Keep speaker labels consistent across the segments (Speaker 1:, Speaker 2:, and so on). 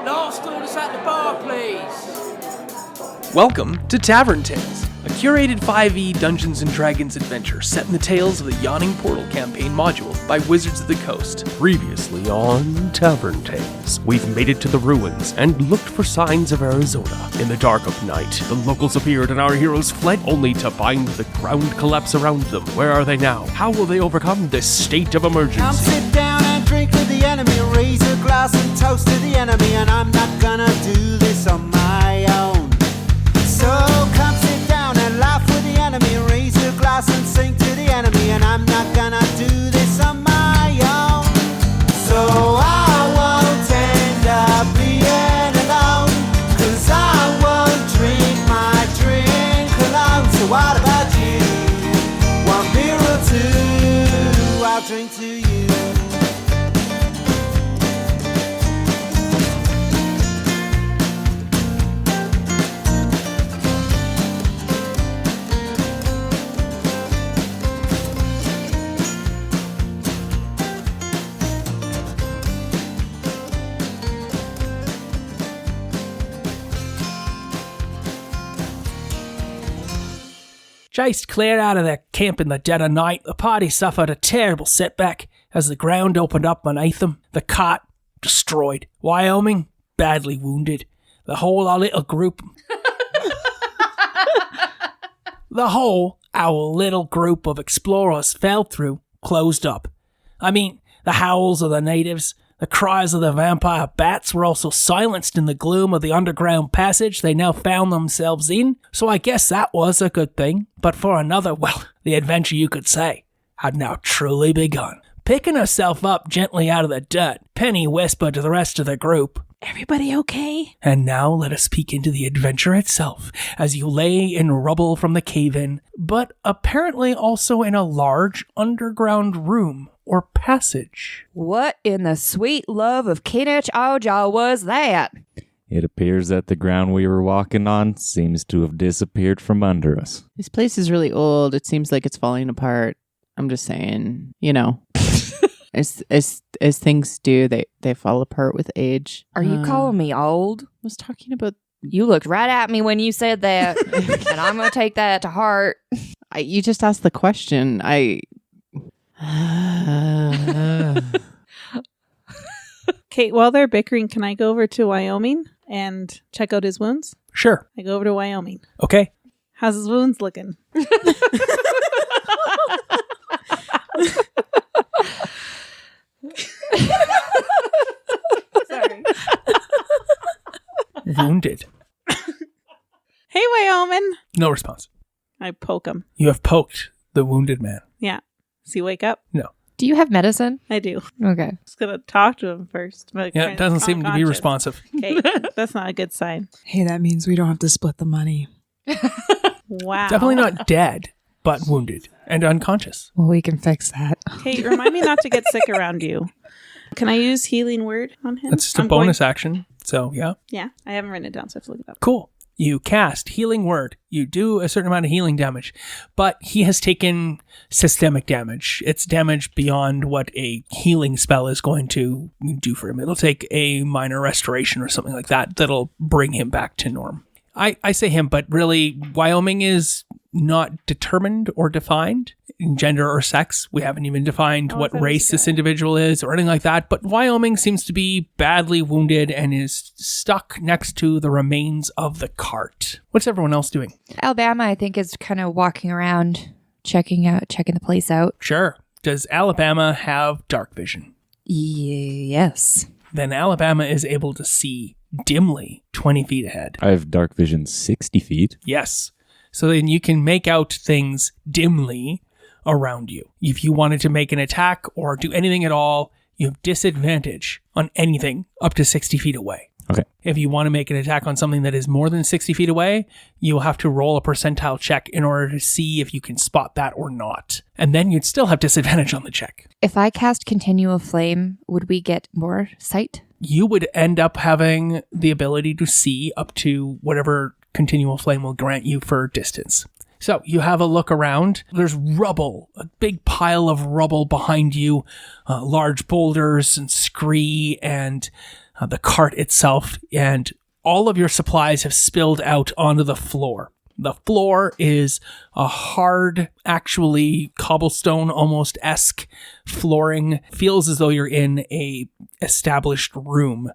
Speaker 1: Last orders at the bar, please.
Speaker 2: Welcome to Tavern Tales, a curated 5e Dungeons & Dragons adventure set in the tales of the Yawning Portal campaign module by Wizards of the Coast.
Speaker 3: Previously on Tavern Tales, we've made it to the ruins and looked for signs of Arizona. In the dark of night, the locals appeared and our heroes fled, only to find the ground collapse around them. Where are they now? How will they overcome this state of emergency?
Speaker 4: Come sit down and drink with the enemy, raise a glass and toast to the enemy, and I'm not gonna do this on my own. So come sit down and laugh with the enemy, raise a glass and sing to the enemy, and I'm not gonna do this on my own. So I won't end up being alone, 'cause I won't drink my drink alone. So what about you? 1 beer or two, I'll drink to you.
Speaker 2: Chased clear out of their camp in the dead of night, the party suffered a terrible setback as the ground opened up beneath them. The cart, destroyed. Wyoming, badly wounded. The whole our little group... our little group of explorers fell through, closed up. I mean, the howls of the natives, the cries of the vampire bats were also silenced in the gloom of the underground passage they now found themselves in, so I guess that was a good thing. But for another, well, the adventure, you could say, had now truly begun. Picking herself up gently out of the dirt, Penny whispered to the rest of the group,
Speaker 5: "Everybody okay?"
Speaker 2: And now let us peek into the adventure itself, as you lay in rubble from the cave-in, but apparently also in a large underground room or passage.
Speaker 5: What in the sweet love of Kinich Oja was that?
Speaker 6: It appears that the ground we were walking on seems to have disappeared from under us.
Speaker 7: This place is really old. It seems like it's falling apart. I'm just saying, you know, as things do, they fall apart with age.
Speaker 5: Are you calling me old?
Speaker 7: I was talking about...
Speaker 5: You looked right at me when you said that, and I'm going to take that to heart.
Speaker 7: You just asked the question.
Speaker 8: Kate, while they're bickering, can I go over to Wyoming and check out his wounds?
Speaker 2: Sure.
Speaker 8: I go over to Wyoming.
Speaker 2: Okay.
Speaker 8: How's his wounds looking? Sorry.
Speaker 2: Wounded.
Speaker 8: Hey, Wyoming.
Speaker 2: No response.
Speaker 8: I poke him.
Speaker 2: You have poked the wounded man.
Speaker 8: Yeah. Does he wake up?
Speaker 2: No.
Speaker 5: Do you have medicine?
Speaker 8: I do.
Speaker 5: Okay.
Speaker 8: Just gonna talk to him first.
Speaker 2: Yeah, it doesn't seem to be responsive.
Speaker 8: Okay, that's not a good sign.
Speaker 9: Hey, that means we don't have to split the money.
Speaker 8: Wow.
Speaker 2: Definitely not dead, but wounded and unconscious.
Speaker 9: Well, we can fix that.
Speaker 8: Kate, remind me not to get sick around you. Can I use healing word on him?
Speaker 2: That's just a bonus action. So, yeah.
Speaker 8: Yeah, I haven't written it down, so I have to look it up.
Speaker 2: Cool. You cast Healing Word. You do a certain amount of healing damage, but he has taken systemic damage. It's damage beyond what a healing spell is going to do for him. It'll take a minor restoration or something like that that'll bring him back to norm. I say him, but really, Wyoming is not determined or defined in gender or sex. We haven't even defined what race this individual is or anything like that, but Wyoming seems to be badly wounded and is stuck next to the remains of the cart. What's everyone else doing?
Speaker 5: Alabama, I think, is kind of walking around, checking the place out.
Speaker 2: Sure. Does Alabama have dark vision?
Speaker 5: Yes.
Speaker 2: Then Alabama is able to see dimly 20 feet ahead.
Speaker 6: I have dark vision 60 feet.
Speaker 2: Yes. So then you can make out things dimly around you. If you wanted to make an attack or do anything at all, you have disadvantage on anything up to 60 feet away.
Speaker 6: Okay.
Speaker 2: If you want to make an attack on something that is more than 60 feet away, you'll have to roll a percentile check in order to see if you can spot that or not. And then you'd still have disadvantage on the check.
Speaker 5: If I cast Continual Flame, would we get more sight?
Speaker 2: You would end up having the ability to see up to whatever Continual Flame will grant you for distance. So you have a look around. There's rubble, a big pile of rubble behind you, large boulders and scree and the cart itself, and all of your supplies have spilled out onto the floor. The floor is a hard, actually cobblestone almost-esque flooring. Feels as though you're in a established room,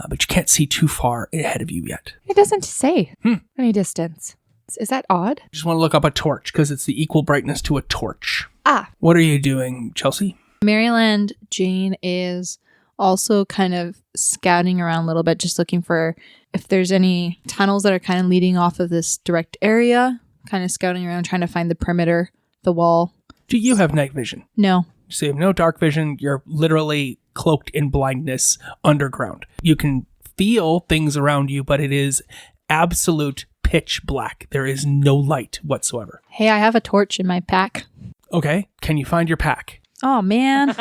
Speaker 2: but you can't see too far ahead of you yet.
Speaker 5: It doesn't say any distance. Is that odd?
Speaker 2: Just want to look up a torch because it's the equal brightness to a torch.
Speaker 5: Ah.
Speaker 2: What are you doing, Chelsea?
Speaker 7: Maryland Jane is also kind of scouting around a little bit, just looking for if there's any tunnels that are kind of leading off of this direct area, kind of scouting around, trying to find the perimeter, the wall.
Speaker 2: Do you have night vision?
Speaker 7: No.
Speaker 2: So you have no dark vision. You're literally cloaked in blindness underground. You can feel things around you, but it is absolute pitch black. There is no light whatsoever.
Speaker 7: Hey, I have a torch in my pack.
Speaker 2: Okay. Can you find your pack?
Speaker 7: Oh, man.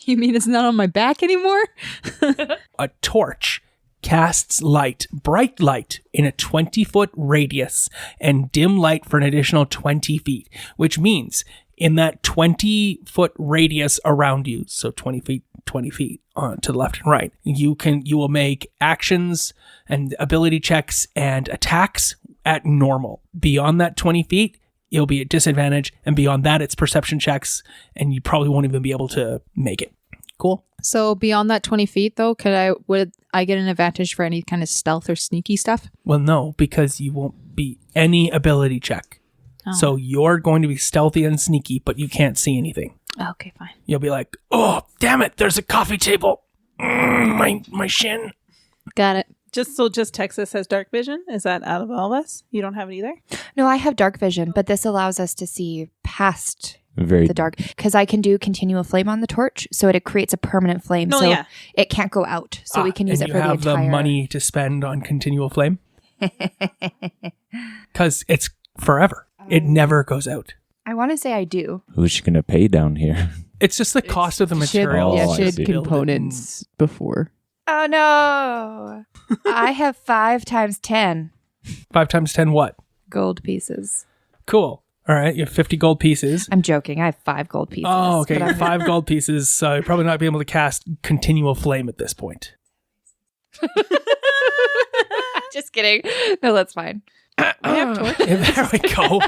Speaker 7: You mean it's not on my back anymore?
Speaker 2: A torch casts light, bright light, in a 20-foot radius and dim light for an additional 20 feet, which means in that 20-foot radius around you, so 20 feet to the left and right, you will make actions and ability checks and attacks at normal. Beyond that 20 feet, you'll be at disadvantage, and beyond that, it's perception checks, and you probably won't even be able to make it. Cool.
Speaker 7: So beyond that 20 feet, though, would I get an advantage for any kind of stealth or sneaky stuff?
Speaker 2: Well, no, because you won't be any ability check.
Speaker 7: Oh.
Speaker 2: So you're going to be stealthy and sneaky, but you can't see anything.
Speaker 7: Okay, fine.
Speaker 2: You'll be like, oh, damn it, there's a coffee table. My shin.
Speaker 7: Got it.
Speaker 8: Just Texas has dark vision. Is that out of all of us? You don't have it either?
Speaker 5: No, I have dark vision, but this allows us to see past
Speaker 6: Very
Speaker 5: the dark, because I can do continual flame on the torch, so it creates a permanent flame.
Speaker 8: No,
Speaker 5: so
Speaker 8: yeah.
Speaker 5: it can't go out. So we can use it
Speaker 2: and
Speaker 5: for
Speaker 2: you
Speaker 5: the
Speaker 2: have
Speaker 5: entire.
Speaker 2: the money to spend on continual flame? Because it's forever. It never goes out.
Speaker 5: I want to say I do.
Speaker 6: Who's she gonna pay down here?
Speaker 2: It's just the cost of the material.
Speaker 6: Oh,
Speaker 7: she
Speaker 6: I
Speaker 7: had
Speaker 6: see.
Speaker 7: components before.
Speaker 5: Oh no! I have 5 times 10
Speaker 2: 5 times 10 what?
Speaker 5: gold pieces.
Speaker 2: Cool. All right, you have 50 gold pieces.
Speaker 5: I'm joking. I have 5 gold pieces.
Speaker 2: Oh, okay.
Speaker 5: but I'm-
Speaker 2: 5 gold pieces. So you're probably not be able to cast continual flame at this point.
Speaker 5: Just kidding. No, that's fine.
Speaker 2: There we go.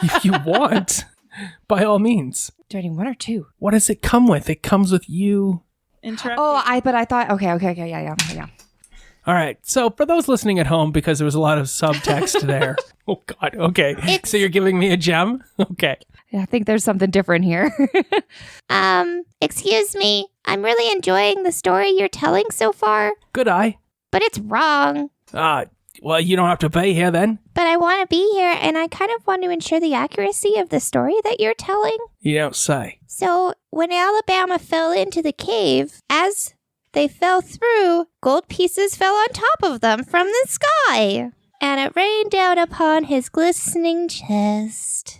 Speaker 2: If you want, by all means.
Speaker 5: Doing 1 or 2.
Speaker 2: What does it come with? It comes with you.
Speaker 8: Interrupt.
Speaker 5: Oh, I thought. Okay. Yeah.
Speaker 2: All right. So for those listening at home, because there was a lot of subtext there. Oh, God. Okay. So you're giving me a gem? Okay.
Speaker 5: Yeah, I think there's something different here.
Speaker 10: Excuse me. I'm really enjoying the story you're telling so far,
Speaker 2: Good eye.
Speaker 10: but it's wrong.
Speaker 2: Well, you don't have to pay here then.
Speaker 10: But I want to be here, and I kind of want to ensure the accuracy of the story that you're telling.
Speaker 2: You don't say.
Speaker 10: So, when Alabama fell into the cave, as they fell through, gold pieces fell on top of them from the sky, and it rained down upon his glistening chest.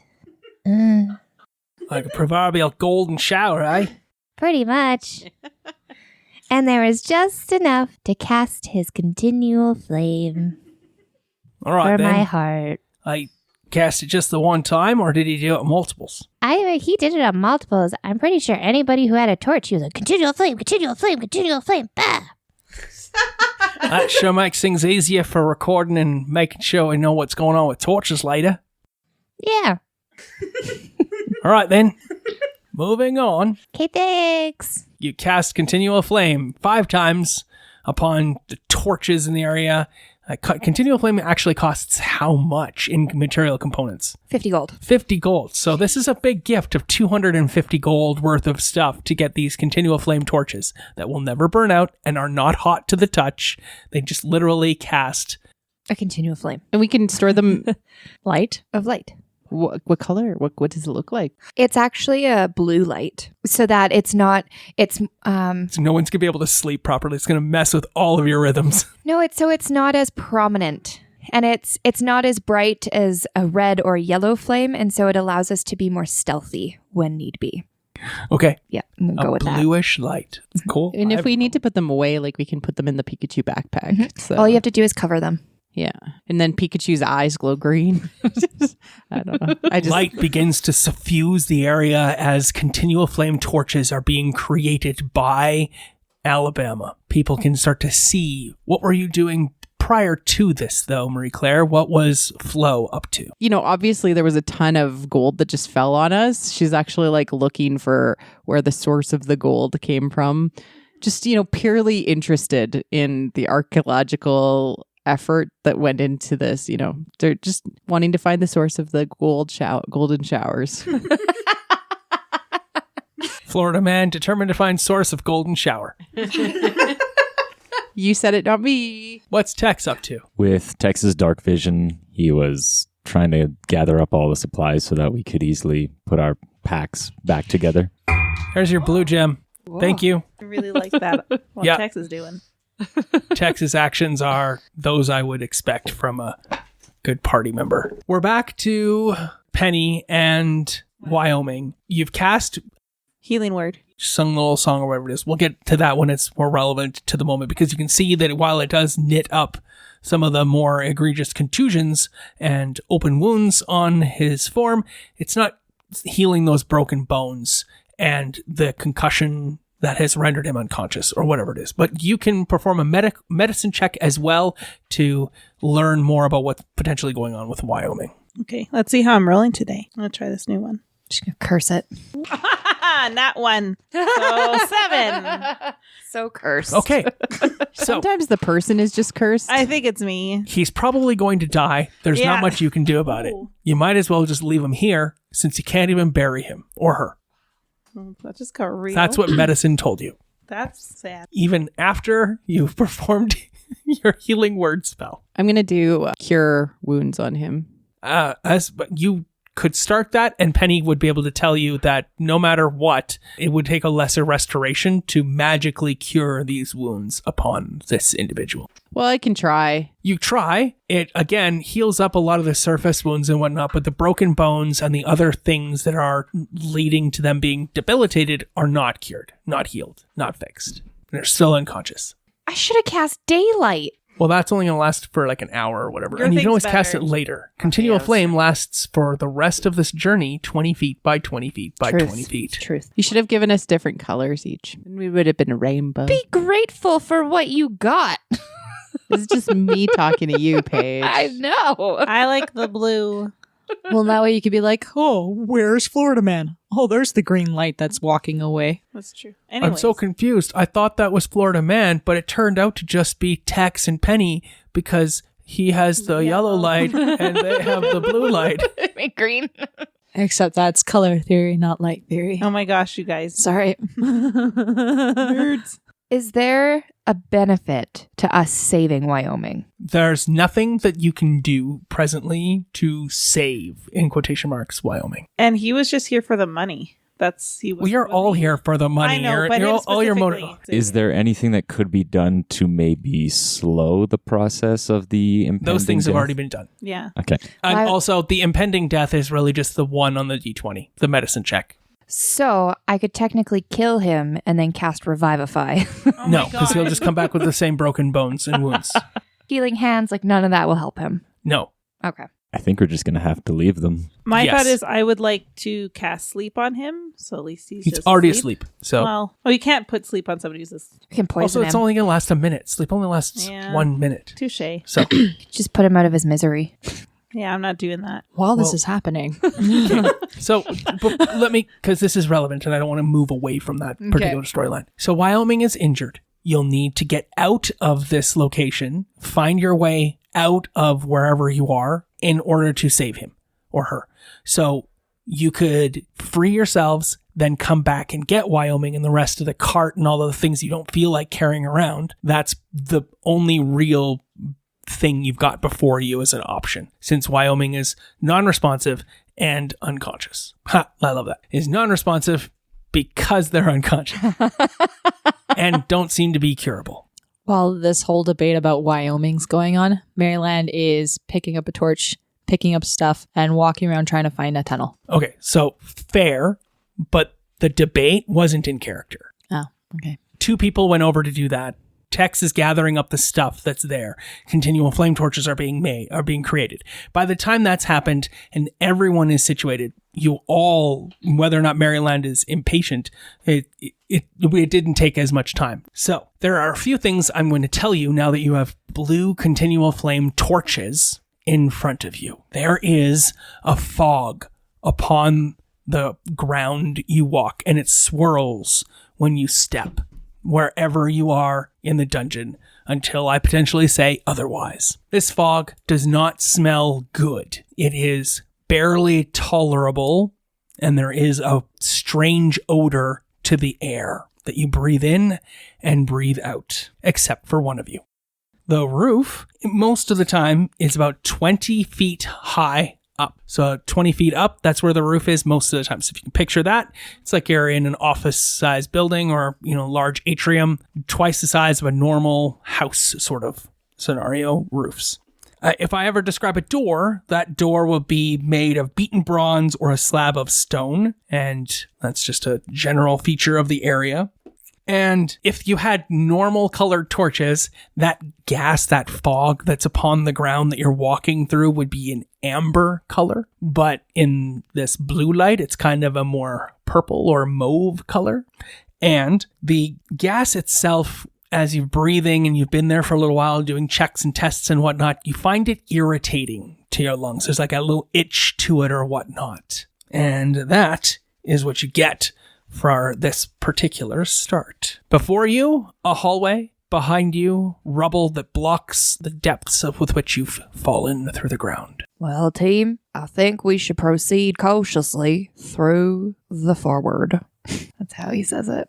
Speaker 2: Like a proverbial golden shower, eh?
Speaker 10: Pretty much. And there was just enough to cast his continual flame
Speaker 2: All right,
Speaker 10: for
Speaker 2: then.
Speaker 10: my heart.
Speaker 2: I cast it just the one time, or did he do it multiples?
Speaker 10: He did it on multiples. I'm pretty sure anybody who had a torch, he was like, continual flame, continual flame, continual flame. Bah!
Speaker 2: That sure makes things easier for recording and making sure we know what's going on with torches later.
Speaker 10: Yeah.
Speaker 2: All right, then. Moving on.
Speaker 10: Okay, thanks.
Speaker 2: You cast continual flame 5 times upon the torches in the area. Continual flame actually costs how much in material components?
Speaker 5: 50 gold.
Speaker 2: 50 gold. So this is a big gift of 250 gold worth of stuff to get these continual flame torches that will never burn out and are not hot to the touch. They just literally cast.
Speaker 5: A continual flame
Speaker 7: And we can store them light.
Speaker 5: of light.
Speaker 7: What color? What does it look like?
Speaker 5: It's actually a blue light, so that it's not. It's
Speaker 2: So no one's going to be able to sleep properly. It's going to mess with all of your rhythms.
Speaker 5: no. It's not as prominent, and it's not as bright as a red or yellow flame, and so it allows us to be more stealthy when need be.
Speaker 2: Okay.
Speaker 5: Yeah, I'm gonna go
Speaker 2: A
Speaker 5: with that.
Speaker 2: bluish light. Cool.
Speaker 7: And if we need to put them away, like we can put them in the Pikachu backpack. So
Speaker 5: All you have to do is cover them.
Speaker 7: yeah, and then Pikachu's eyes glow green. I don't know. I just
Speaker 2: Light begins to suffuse the area as continual flame torches are being created by Alabama. People can start to see. What were you doing prior to this, though, Marie Claire? What was Flo up to?
Speaker 11: Obviously there was a ton of gold that just fell on us. She's actually like looking for where the source of the gold came from. Just, purely interested in the archaeological effort that went into this. They're just wanting to find the source of the golden showers.
Speaker 2: Florida man determined to find source of golden shower.
Speaker 11: You said it, not me.
Speaker 2: What's Tex up to?
Speaker 6: With Tex's dark vision, he was trying to gather up all the supplies so that we could easily put our packs back together.
Speaker 2: Here's your blue gem.
Speaker 8: Whoa.
Speaker 2: Thank you.
Speaker 8: I really like that. What
Speaker 2: Yeah.
Speaker 8: Tex is doing.
Speaker 2: Tex's actions are those I would expect from a good party member. We're back to Penny and Wyoming. You've cast
Speaker 8: Healing word.
Speaker 2: sung a little song or whatever it is. We'll get to that when it's more relevant to the moment, because you can see that while it does knit up some of the more egregious contusions and open wounds on his form, it's not healing those broken bones and the concussion that has rendered him unconscious or whatever it is. But you can perform a medicine check as well to learn more about what's potentially going on with Wyoming.
Speaker 8: Okay, let's see how I'm rolling today. I'm going to try this new one.
Speaker 5: Just gonna curse it.
Speaker 8: Not one. So 7.
Speaker 5: So cursed.
Speaker 2: Okay. So
Speaker 11: Sometimes the person is just cursed.
Speaker 8: I think it's me.
Speaker 2: he's probably going to die. There's
Speaker 8: Yeah.
Speaker 2: not much you can do about it.
Speaker 8: Ooh.
Speaker 2: You might as well just leave him here since you can't even bury him or her.
Speaker 8: That just got real.
Speaker 2: That's what medicine told you.
Speaker 8: That's sad.
Speaker 2: Even after you've performed your healing word spell.
Speaker 11: I'm going to do cure wounds on him.
Speaker 2: But you could start that, and Penny would be able to tell you that no matter what, it would take a lesser restoration to magically cure these wounds upon this individual.
Speaker 11: Well, I can try.
Speaker 2: You try. It, again, heals up a lot of the surface wounds and whatnot, but the broken bones and the other things that are leading to them being debilitated are not cured, not healed, not fixed. They're still unconscious.
Speaker 5: I should have cast daylight.
Speaker 2: Well, that's only going to last for like an hour or whatever.
Speaker 8: Your
Speaker 2: And you can
Speaker 8: thing's
Speaker 2: always cast it
Speaker 8: better.
Speaker 2: later. Continual
Speaker 8: yes.
Speaker 2: Flame lasts for the rest of this journey, 20 feet by 20 feet by
Speaker 5: Truth.
Speaker 2: 20 feet.
Speaker 5: Truth.
Speaker 11: You should have given us different colors each. And we would have been a rainbow.
Speaker 5: Be grateful for what you got.
Speaker 11: This is just me talking to you, Paige.
Speaker 5: I know.
Speaker 8: I like the blue.
Speaker 7: Well, that way you could be like, oh, where's Florida Man? Oh, there's the green light that's walking away.
Speaker 8: That's true.
Speaker 2: I'm
Speaker 8: Anyways.
Speaker 2: so confused. I thought that was Florida Man, but it turned out to just be Tex and Penny because he has the yellow light and they have the blue light.
Speaker 5: Green.
Speaker 7: Except that's color theory, not light theory.
Speaker 8: Oh my gosh, you guys.
Speaker 7: Sorry.
Speaker 8: Nerds.
Speaker 5: Is there a benefit to us saving Wyoming?
Speaker 2: There's nothing that you can do presently to save, in quotation marks, Wyoming.
Speaker 8: And he was just here for the money. He was.
Speaker 2: We are all here for the money.
Speaker 8: I know, but him
Speaker 2: all your motive.
Speaker 8: specifically.
Speaker 6: Is there anything that could be done to maybe slow the process of the impending
Speaker 2: Those things have
Speaker 6: death?
Speaker 2: already been done.
Speaker 8: Yeah.
Speaker 6: Okay.
Speaker 2: And
Speaker 5: I-
Speaker 2: also, the impending death is really just the one on the D20, the medicine check.
Speaker 5: So I could technically kill him and then cast Revivify.
Speaker 8: Oh
Speaker 2: No,
Speaker 8: my
Speaker 2: because he'll
Speaker 8: God.
Speaker 2: just come back with the same broken bones and wounds.
Speaker 5: Healing hands, like none of that will help him.
Speaker 2: No.
Speaker 5: Okay.
Speaker 6: I think we're just going to have to leave them.
Speaker 8: My
Speaker 2: Yes.
Speaker 8: thought is I would like to cast sleep on him, so at least he's
Speaker 2: He's
Speaker 8: just
Speaker 2: already asleep. So
Speaker 8: Well, you can't put sleep on somebody who's asleep.
Speaker 5: We can poison
Speaker 2: also,
Speaker 5: him.
Speaker 2: it's only going to last a minute. Sleep only lasts
Speaker 8: Yeah.
Speaker 2: 1 minute.
Speaker 8: Touche.
Speaker 2: So,
Speaker 5: Just put him out of his misery.
Speaker 8: Yeah, I'm not doing that.
Speaker 7: While this
Speaker 2: Well-
Speaker 7: is happening.
Speaker 2: but let me, because this is relevant and I don't want to move away from that particular storyline. So Wyoming is injured. You'll need to get out of this location, find your way out of wherever you are in order to save him or her. So you could free yourselves, then come back and get Wyoming and the rest of the cart and all of the things you don't feel like carrying around. That's the only real thing you've got before you as an option, since Wyoming is non-responsive and unconscious. Ha, I love that. Is non-responsive because they're unconscious and don't seem to be curable.
Speaker 7: While this whole debate about Wyoming's going on, Maryland is picking up a torch, picking up stuff, and walking around trying to find a tunnel.
Speaker 2: Okay, so fair, but the debate wasn't in character.
Speaker 7: Oh, okay.
Speaker 2: 2 people went over to do that Tex is gathering up the stuff that's there. Continual flame torches are being created. By the time that's happened and everyone is situated, you all, whether or not Maryland is impatient, it didn't take as much time. So there are a few things I'm going to tell you now that you have blue continual flame torches in front of you. There is a fog upon the ground you walk, and it swirls when you step wherever you are in the dungeon until I potentially say otherwise. This fog does not smell good. It is barely tolerable, and there is a strange odor to the air that you breathe in and breathe out, except for one of you. The roof, most of the time, is about 20 feet high up. So 20 feet up, that's where the roof is most of the time. So if you can picture that, it's like you're in an office-sized building or, large atrium, twice the size of a normal house sort of scenario roofs. If I ever describe a door, that door will be made of beaten bronze or a slab of stone, and that's just a general feature of the area. And if you had normal colored torches, that gas, that fog that's upon the ground that you're walking through would be an amber color. But in this blue light, it's kind of a more purple or mauve color. And the gas itself, as you're breathing and you've been there for a little while doing checks and tests and whatnot, you find it irritating to your lungs. There's like a little itch to it or whatnot. And that is what you get for this particular start. Before you, a hallway. Behind you, rubble that blocks the depths with which you've fallen through the ground.
Speaker 5: Well, team, I think we should proceed cautiously through the forward. That's how he says it.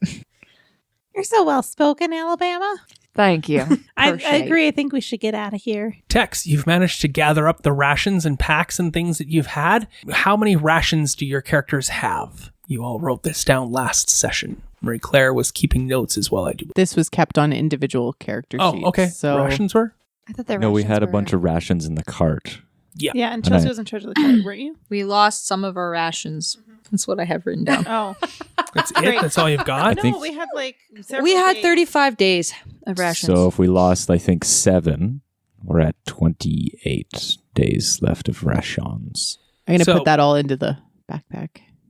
Speaker 8: You're so well-spoken, Alabama.
Speaker 5: Thank you.
Speaker 8: I agree. I think we should get out of here.
Speaker 2: Tex, you've managed to gather up the rations and packs and things that you've had. How many rations do your characters have? You all wrote this down last session. Marie Claire was keeping notes as well. I do.
Speaker 11: This was kept on individual character sheets.
Speaker 2: Oh, okay.
Speaker 11: So
Speaker 2: Rations were?
Speaker 5: I thought the
Speaker 6: No, we
Speaker 5: rations
Speaker 6: had a
Speaker 5: were-
Speaker 6: bunch of rations in the cart.
Speaker 2: Yeah.
Speaker 8: Yeah, and Chelsea was in charge of the cart, weren't you?
Speaker 7: We lost some of our rations. That's what I have written down.
Speaker 8: Oh.
Speaker 2: That's it? That's all you've got?
Speaker 6: I think-
Speaker 8: No, we had like several
Speaker 7: We had
Speaker 8: days.
Speaker 7: 35 days of rations.
Speaker 6: So if we lost, I think, 7, we're at 28 days left of rations.
Speaker 11: I'm going to
Speaker 2: So-
Speaker 11: put that all into the backpack.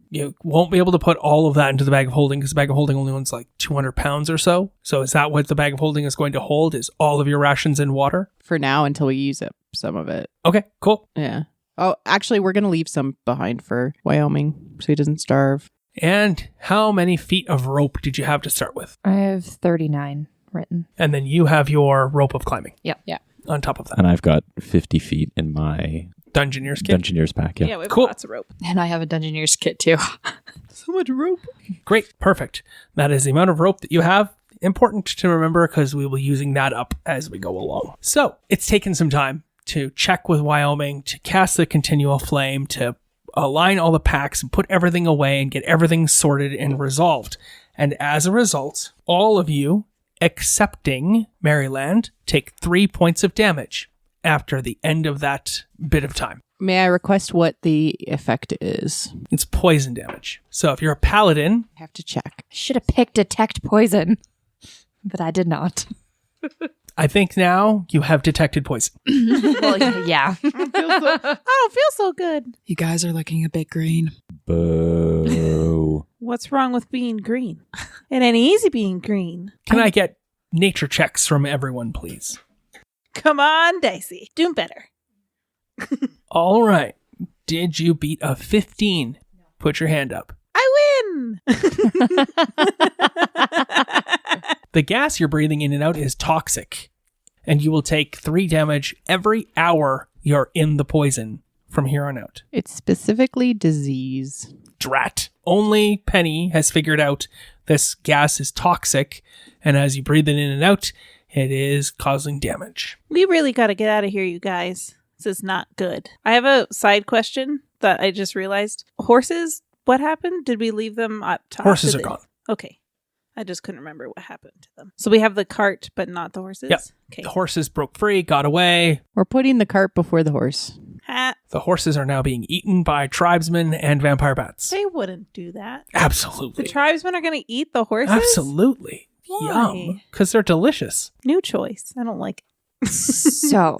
Speaker 2: You won't be able to put all of that into the bag of holding because the bag of holding only owns like 200 pounds or so. So is that what the bag of holding is going to hold? Is all of your rations in water?
Speaker 11: For now, until we use up some of it.
Speaker 2: Okay, cool.
Speaker 11: Yeah. Oh, actually, we're going to leave some behind for Wyoming so he doesn't starve.
Speaker 2: And how many feet of rope did you have to start with?
Speaker 5: I have 39 written.
Speaker 2: And then you have your rope of climbing.
Speaker 5: Yep.
Speaker 7: Yeah.
Speaker 2: On top of that.
Speaker 6: And I've got 50 feet in my
Speaker 2: Dungeoneer's kit.
Speaker 6: Dungeoneer's pack. Yeah.
Speaker 8: Yeah, we have
Speaker 2: Cool.
Speaker 8: lots of rope.
Speaker 7: And I have a Dungeoneer's kit too.
Speaker 8: So much rope.
Speaker 2: Great. Perfect. That is the amount of rope that you have. Important to remember because we will be using that up as we go along. So it's taken some time to check with Wyoming, to cast the continual flame, to align all the packs and put everything away and get everything sorted and resolved. And as a result, all of you, excepting Maryland, take 3 points of damage after the end of that bit of time.
Speaker 11: May I request what the effect is?
Speaker 2: It's poison damage. So if you're a paladin,
Speaker 11: I have to check.
Speaker 5: Should have picked detect poison, but I did not.
Speaker 2: I think now you have detected poison.
Speaker 5: Well, yeah.
Speaker 8: I don't feel so good.
Speaker 9: You guys are looking a bit green.
Speaker 6: Boo.
Speaker 8: What's wrong with being green? It ain't easy being green.
Speaker 2: Can I get nature checks from everyone, please?
Speaker 8: Come on, Dicey. Doing better.
Speaker 2: All right. Did you beat a 15? Put your hand up.
Speaker 8: I win.
Speaker 2: The gas you're breathing in and out is toxic, and you will take 3 damage every hour you're in the poison from here on out.
Speaker 11: It's specifically disease.
Speaker 2: Drat. Only Penny has figured out this gas is toxic, and as you breathe it in and out, it is causing damage.
Speaker 8: We really got to get out of here, you guys. This is not good. I have a side question that I just realized. Horses, what happened? Did we leave them up top?
Speaker 2: Horses
Speaker 8: Did
Speaker 2: are
Speaker 8: they-
Speaker 2: gone.
Speaker 8: Okay. I just couldn't remember what happened to them. So we have the cart, but not the horses?
Speaker 2: Yep.
Speaker 8: Okay.
Speaker 2: The horses broke free, got away.
Speaker 11: We're putting the cart before the horse.
Speaker 2: The horses are now being eaten by tribesmen and vampire bats.
Speaker 8: They wouldn't do that.
Speaker 2: Absolutely.
Speaker 8: The tribesmen are going to eat the horses?
Speaker 2: Absolutely. Yum. Because they're delicious.
Speaker 8: New choice. I don't like it.
Speaker 5: So,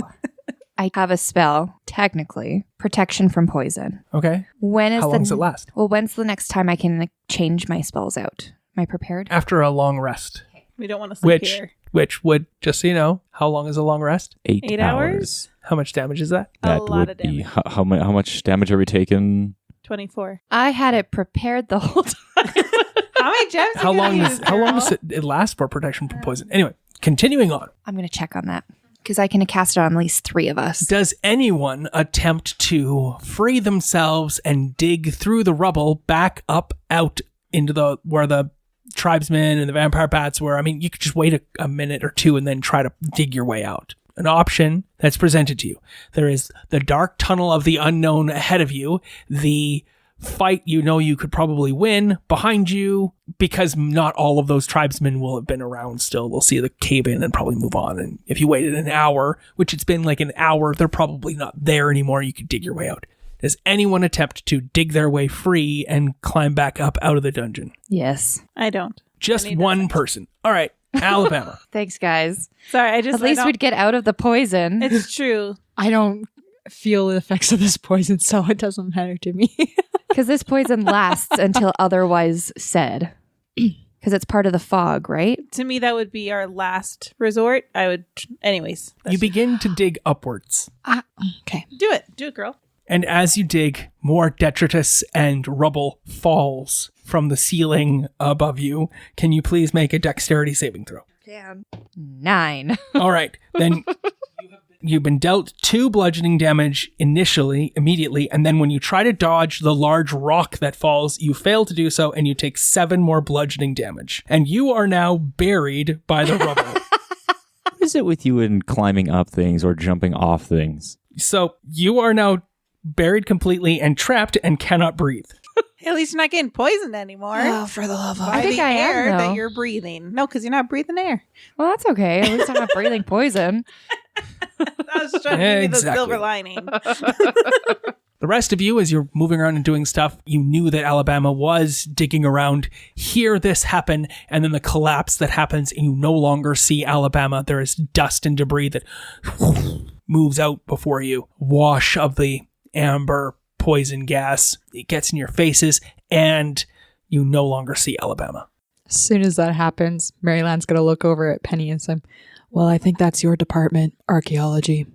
Speaker 5: I have a spell, technically, protection from poison.
Speaker 2: Okay.
Speaker 5: When is
Speaker 2: How long does it last?
Speaker 5: Well, when's the next time I can change my spells out? Am I prepared?
Speaker 2: After a long rest.
Speaker 8: We don't want to sleep here.
Speaker 2: Which would, just so you know, how long is a long rest?
Speaker 6: 8
Speaker 8: hours?
Speaker 2: How much damage is that?
Speaker 8: A
Speaker 6: That
Speaker 8: lot
Speaker 6: would
Speaker 8: of damage.
Speaker 6: be how much damage are we taking?
Speaker 8: 24.
Speaker 5: I had it prepared the whole time.
Speaker 8: How many gems?
Speaker 2: How long does it last for protection from poison? Anyway, continuing on.
Speaker 5: I'm going to check on that because I can cast it on at least 3 of us.
Speaker 2: Does anyone attempt to free themselves and dig through the rubble back up out into where the tribesmen and the vampire bats were? I mean, you could just wait a minute or two and then try to dig your way out. An option that's presented to you. There is the dark tunnel of the unknown ahead of you, the fight you know you could probably win behind you, because not all of those tribesmen will have been around still. They'll see the cave in and probably move on. And if you waited an hour, which it's been like an hour, they're probably not there anymore. You could dig your way out. Does anyone attempt to dig their way free and climb back up out of the dungeon?
Speaker 5: Yes.
Speaker 8: I don't.
Speaker 2: Just one person. All right. Alabama.
Speaker 5: Thanks, guys.
Speaker 8: Sorry,
Speaker 5: At least we'd get out of the poison.
Speaker 8: It's true.
Speaker 7: I don't feel the effects of this poison, so it doesn't matter to me.
Speaker 5: Because this poison lasts until otherwise said. Because it's part of the fog, right?
Speaker 8: To me, that would be our last resort. Anyways.
Speaker 2: You begin to dig upwards.
Speaker 7: Okay.
Speaker 8: Do it, girl.
Speaker 2: And as you dig, more detritus and rubble falls from the ceiling above you. Can you please make a dexterity saving throw?
Speaker 5: Damn. 9.
Speaker 2: All right. Then you've been dealt 2 bludgeoning damage immediately. And then when you try to dodge the large rock that falls, you fail to do so and you take 7 more bludgeoning damage. And you are now buried by the rubble.
Speaker 6: What is it with you in climbing up things or jumping off things?
Speaker 2: So you are now buried completely and trapped and cannot breathe.
Speaker 8: At least you're not getting poisoned anymore.
Speaker 7: Oh, for the love of
Speaker 8: By
Speaker 5: I think
Speaker 8: the
Speaker 5: I am,
Speaker 8: air
Speaker 5: though.
Speaker 8: that you're breathing. No, because you're not breathing air.
Speaker 5: Well, that's okay. At least I'm not breathing poison.
Speaker 8: I was trying to give you the
Speaker 2: Exactly.
Speaker 8: silver lining.
Speaker 2: The rest of you, as you're moving around and doing stuff, you knew that Alabama was digging around, hear this happen, and then the collapse that happens, and you no longer see Alabama. There is dust and debris that moves out before you. Wash of the amber poison gas. It gets in your faces, and you no longer see Alabama.
Speaker 7: As soon as that happens, Maryland's going to look over at Penny and say, well, I think that's your department, archaeology.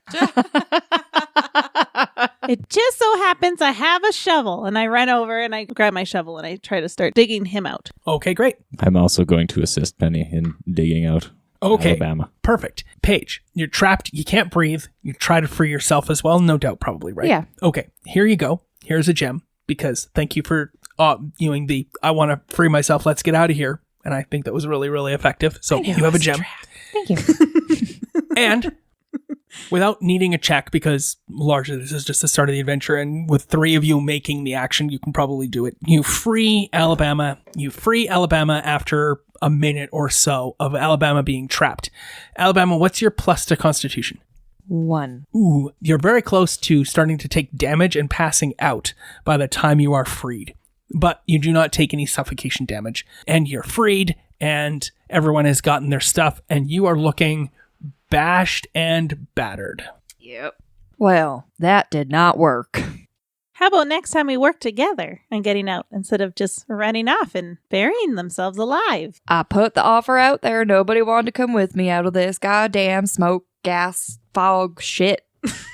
Speaker 8: It just so happens I have a shovel, and I run over and I grab my shovel and I try to start digging him out.
Speaker 2: Okay, great.
Speaker 6: I'm also going to assist Penny in digging out Alabama.
Speaker 2: Perfect. Paige, you're trapped. You can't breathe. You try to free yourself as well. No doubt, probably, right?
Speaker 5: Yeah.
Speaker 2: Okay, here you go. Here's a gem, because thank you for doing the I want to free myself. Let's get out of here. And I think that was really, really effective. So you have a gem.
Speaker 5: Thank you.
Speaker 2: And without needing a check, because largely this is just the start of the adventure, and with 3 of you making the action, you can probably do it. You free Alabama. After a minute or so of Alabama being trapped. Alabama, what's your plus to Constitution?
Speaker 5: 1.
Speaker 2: Ooh, you're very close to starting to take damage and passing out by the time you are freed. But you do not take any suffocation damage. And you're freed, and everyone has gotten their stuff, and you are looking bashed and battered.
Speaker 5: Yep. Well, that did not work.
Speaker 8: How about next time we work together and getting out instead of just running off and burying themselves alive?
Speaker 5: I put the offer out there. Nobody wanted to come with me out of this goddamn smoke, gas, fog, shit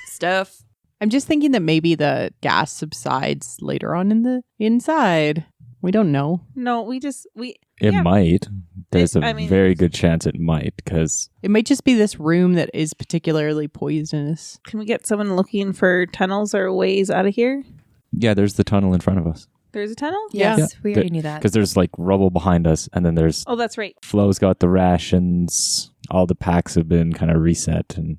Speaker 5: stuff.
Speaker 11: I'm just thinking that maybe the gas subsides later on in the inside. We don't know.
Speaker 8: No, It
Speaker 6: It might. There's a
Speaker 8: I mean,
Speaker 6: very good chance it might, because
Speaker 11: It might just be this room that is particularly poisonous.
Speaker 8: Can we get someone looking for tunnels or ways out of here?
Speaker 6: yeah, there's the tunnel in front of us.
Speaker 8: There's a tunnel?
Speaker 5: Yes,
Speaker 6: Yeah.
Speaker 5: we already knew that.
Speaker 6: Because there's like rubble behind us, and then there's
Speaker 8: Oh, that's right.
Speaker 6: Flo's got the rations. All the packs have been kind of reset, and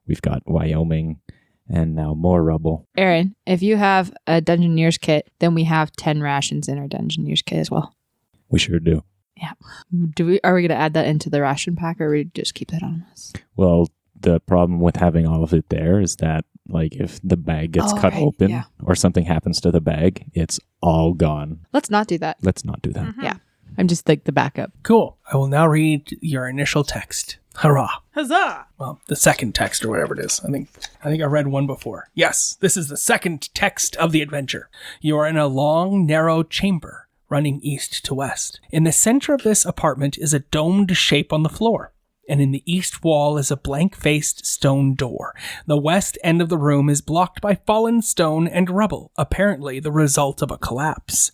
Speaker 6: we've got Wyoming, and now more rubble.
Speaker 7: Aaron, if you have a Dungeoneer's kit, then we have 10 rations in our Dungeoneer's kit as well.
Speaker 6: We sure do.
Speaker 7: Yeah. Are we going to add that into the ration pack, or we just keep that on us?
Speaker 6: Well, the problem with having all of it there is that, like, if the bag gets cut
Speaker 7: right,
Speaker 6: open or something happens to the bag, it's all gone.
Speaker 7: Let's not do that.
Speaker 6: Let's not do that.
Speaker 7: Yeah.
Speaker 11: I'm just like the backup.
Speaker 2: Cool. I will now read your initial text. Hurrah.
Speaker 8: Huzzah!
Speaker 2: Well, the second text or whatever it is. I think I read one before. Yes, this is the second text of the adventure. You are in a long, narrow chamber running east to west. In the center of this apartment is a domed shape on the floor, and in the east wall is a blank-faced stone door. The west end of the room is blocked by fallen stone and rubble, apparently the result of a collapse.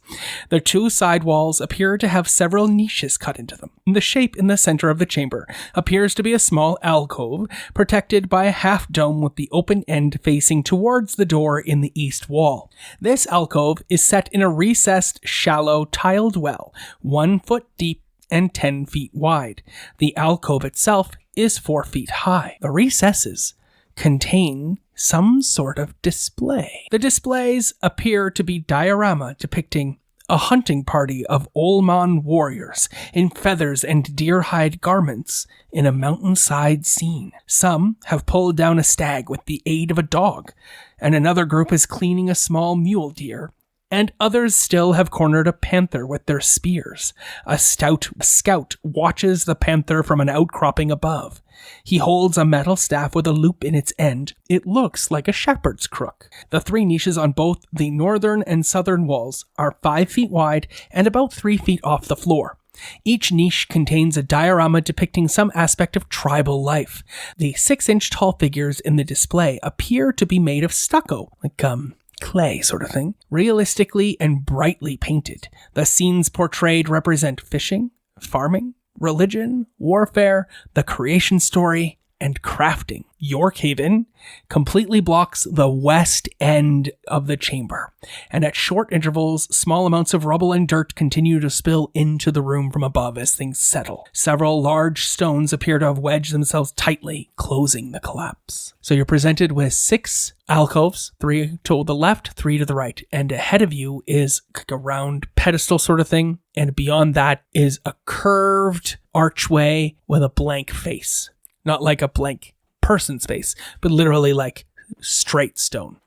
Speaker 2: The two side walls appear to have several niches cut into them. The shape in the center of the chamber appears to be a small alcove, protected by a half-dome with the open end facing towards the door in the east wall. This alcove is set in a recessed, shallow, tiled well, 1 foot deep and 10 feet wide. The alcove itself is 4 feet high. The recesses contain some sort of display. The displays appear to be diorama depicting a hunting party of Olman warriors in feathers and deer-hide garments in a mountainside scene. Some have pulled down a stag with the aid of a dog, and another group is cleaning a small mule deer, and others still have cornered a panther with their spears. A stout scout watches the panther from an outcropping above. He holds a metal staff with a loop in its end. It looks like a shepherd's crook. The 3 niches on both the northern and southern walls are 5 feet wide and about 3 feet off the floor. Each niche contains a diorama depicting some aspect of tribal life. The 6-inch tall figures in the display appear to be made of stucco, like clay sort of thing, realistically and brightly painted. The scenes portrayed represent fishing, farming, religion, warfare, the creation story, and crafting. York Haven completely blocks the west end of the chamber, and at short intervals, small amounts of rubble and dirt continue to spill into the room from above as things settle. Several large stones appear to have wedged themselves tightly, closing the collapse. So you're presented with 6 alcoves, 3 to the left, 3 to the right, and ahead of you is like a round pedestal sort of thing, and beyond that is a curved archway with a blank face. Not like a blank person's face, but literally like straight stone.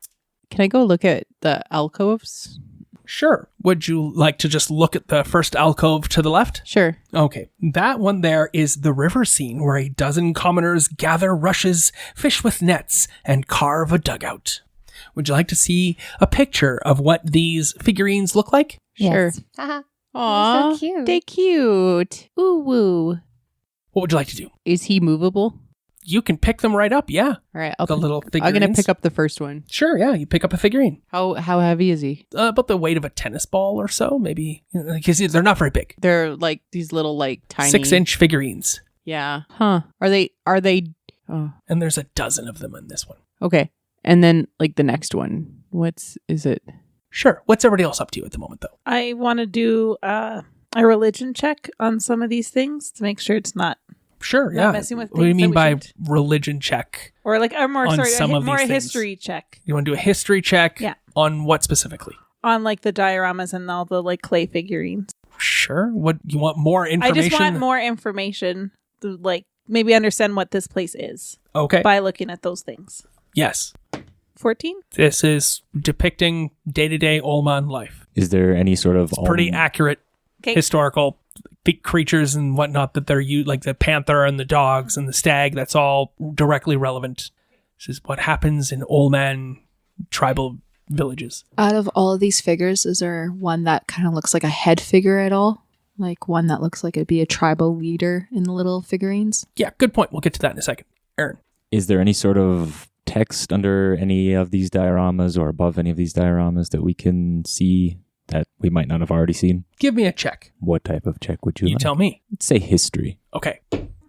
Speaker 11: Can I go look at the alcoves?
Speaker 2: Sure. Would you like to just look at the first alcove to the left?
Speaker 11: Sure.
Speaker 2: Okay. That one there is the river scene where a dozen commoners gather rushes, fish with nets, and carve a dugout. Would you like to see a picture of what these figurines look like?
Speaker 11: Sure.
Speaker 5: Yes. Haha.
Speaker 11: Aw,
Speaker 5: so cute.
Speaker 11: they cute. Ooh woo.
Speaker 2: What would you like to do?
Speaker 11: Is he movable?
Speaker 2: You can pick them right up, yeah.
Speaker 11: All right,
Speaker 2: The little figurines.
Speaker 11: I'm gonna pick up the first one.
Speaker 2: Sure, yeah. You pick up a figurine.
Speaker 11: How heavy is he?
Speaker 2: About the weight of a tennis ball or so, maybe. Because they're not very big.
Speaker 11: They're like these little like tiny
Speaker 2: 6-inch figurines.
Speaker 11: Yeah. Huh. Are they oh.
Speaker 2: And there's a dozen of them in this one.
Speaker 11: Okay. And then like the next one. Is it?
Speaker 2: Sure. What's everybody else up to at the moment, though?
Speaker 8: I want to do a religion check on some of these things to make sure it's not
Speaker 2: Sure,
Speaker 8: not
Speaker 2: yeah.
Speaker 8: messing with
Speaker 2: What do you
Speaker 8: things
Speaker 2: mean
Speaker 8: that
Speaker 2: by
Speaker 8: we shouldn't.
Speaker 2: religion check?
Speaker 8: Or like a more
Speaker 2: On
Speaker 8: sorry,
Speaker 2: some of
Speaker 8: more
Speaker 2: these
Speaker 8: a
Speaker 2: things.
Speaker 8: history check
Speaker 2: You want to do a history check?
Speaker 8: Yeah.
Speaker 2: On what specifically?
Speaker 8: on like the dioramas and all the like clay figurines.
Speaker 2: Sure. What you want more information?
Speaker 8: I just want more information to like maybe understand what this place is
Speaker 2: Okay.
Speaker 8: by looking at those things.
Speaker 2: Yes.
Speaker 8: 14?
Speaker 2: This is depicting day-to-day Olman life.
Speaker 6: Is there any sort of
Speaker 2: Pretty accurate
Speaker 8: Okay.
Speaker 2: historical creatures and whatnot that they're like the panther and the dogs and the stag. That's all directly relevant. This is what happens in Olman tribal villages.
Speaker 7: Out of all of these figures, is there one that kind of looks like a head figure at all? Like one that looks like it'd be a tribal leader in the little figurines?
Speaker 2: Yeah, good point. We'll get to that in a second. Aaron.
Speaker 6: Is there any sort of text under any of these dioramas or above any of these dioramas that we can see that we might not have already seen?
Speaker 2: Give me a check.
Speaker 6: What type of check would you
Speaker 2: You
Speaker 6: like?
Speaker 2: tell me.
Speaker 6: Let's say history.
Speaker 2: Okay.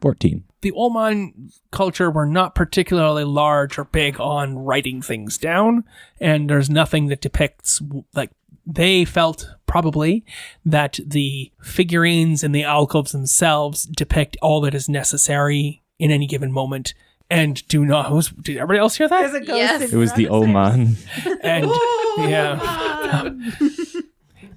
Speaker 6: 14.
Speaker 2: The Olman culture were not particularly large or big on writing things down, and there's nothing that depicts, like, they felt probably that the figurines and the alcoves themselves depict all that is necessary in any given moment, and do not. Did everybody else hear that?
Speaker 8: There's a ghost
Speaker 5: Yes.
Speaker 8: in
Speaker 6: It was the
Speaker 8: front of
Speaker 6: Oman.
Speaker 2: And yeah.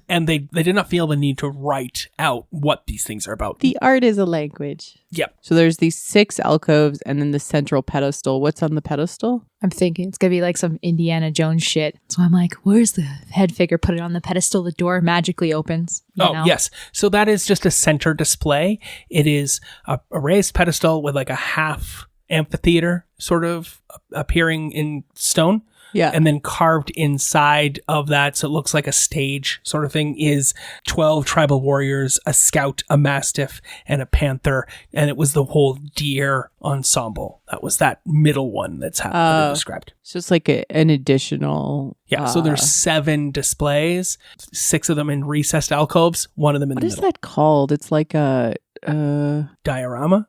Speaker 2: And they did not feel the need to write out what these things are about.
Speaker 11: The art is a language.
Speaker 2: Yep.
Speaker 11: So there's these 6 alcoves and then the central pedestal. What's on the pedestal?
Speaker 7: I'm thinking it's going to be like some Indiana Jones shit. So I'm like, where's the head figure? Put it on the pedestal. The door magically opens. You know?
Speaker 2: Yes. So that is just a center display. It is a raised pedestal with like a half amphitheater sort of appearing in stone.
Speaker 11: Yeah.
Speaker 2: And then carved inside of that, so it looks like a stage sort of thing, is 12 tribal warriors, a scout, a mastiff, and a panther. And it was the whole deer ensemble. That was that middle one that's described.
Speaker 11: So it's like an additional...
Speaker 2: Yeah, so there's 7 displays, 6 of them in recessed alcoves, 1 of them in the middle.
Speaker 11: What is that called? It's like a...
Speaker 2: Diorama?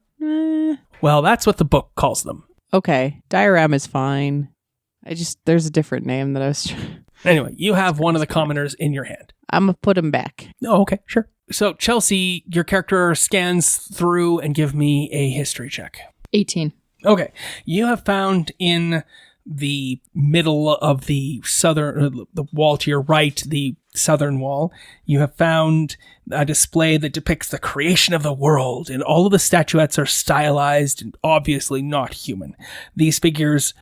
Speaker 2: Well, that's what the book calls them.
Speaker 11: Okay. Diorama is fine. There's a different name that I was
Speaker 2: Anyway, you have one of the commoners in your hand.
Speaker 11: I'm going to put him back.
Speaker 2: Oh, okay, sure. So, Chelsea, your character scans through and give me a history check.
Speaker 7: 18.
Speaker 2: Okay. You have found in the middle of the the wall to your right, the southern wall, you have found a display that depicts the creation of the world, and all of the statuettes are stylized and obviously not human. These figures